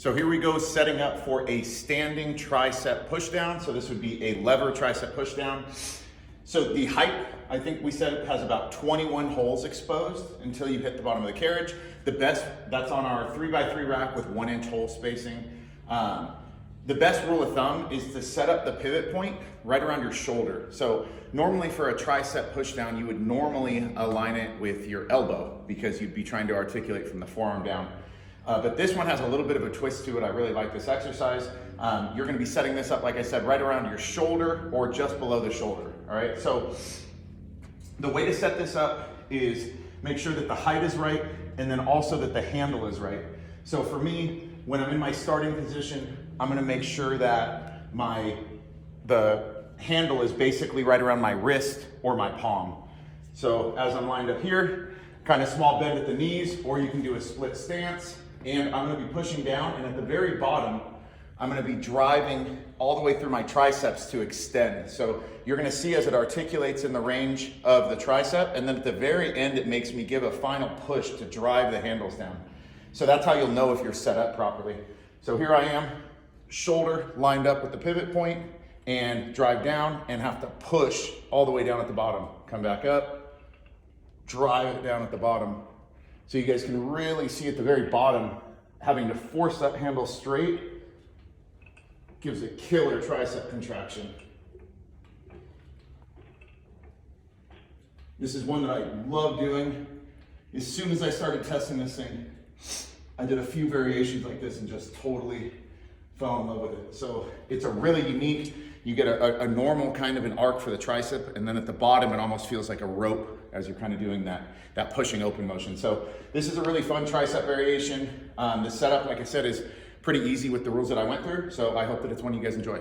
So here we go, setting up for a standing tricep pushdown. So this would be a lever tricep pushdown. So the height, I think we said it has about 21 holes exposed until you hit the bottom of the carriage. The best, that's on our 3x3 rack with 1-inch hole spacing. The best rule of thumb is to set up the pivot point right around your shoulder. So normally for a tricep pushdown, you would normally align it with your elbow because you'd be trying to articulate from the forearm down. But this one has a little bit of a twist to it. I really like this exercise. You're gonna be setting this up, like I said, right around your shoulder or just below the shoulder, all right? So the way to set this up is make sure that the height is right and then also that the handle is right. So for me, when I'm in my starting position, I'm gonna make sure that the handle is basically right around my wrist or my palm. So as I'm lined up here, kind of small bend at the knees, or you can do a split stance, and I'm gonna be pushing down, and at the very bottom, I'm gonna be driving all the way through my triceps to extend. So you're gonna see as it articulates in the range of the tricep, and then at the very end, it makes me give a final push to drive the handles down. So that's how you'll know if you're set up properly. So here I am, shoulder lined up with the pivot point, and drive down and have to push all the way down at the bottom. Come back up, drive it down at the bottom. So you guys can really see at the very bottom, having to force that handle straight gives a killer tricep contraction. This is one that I love doing. As soon as I started testing this thing, I did a few variations like this and just totally fell in love with it. So it's a really unique, you get a normal kind of an arc for the tricep, and then at the bottom it almost feels like a rope as you're kind of doing that pushing open motion. So this is a really fun tricep variation. The setup, like I said, is pretty easy with the rules that I went through, so I hope that it's one you guys enjoy.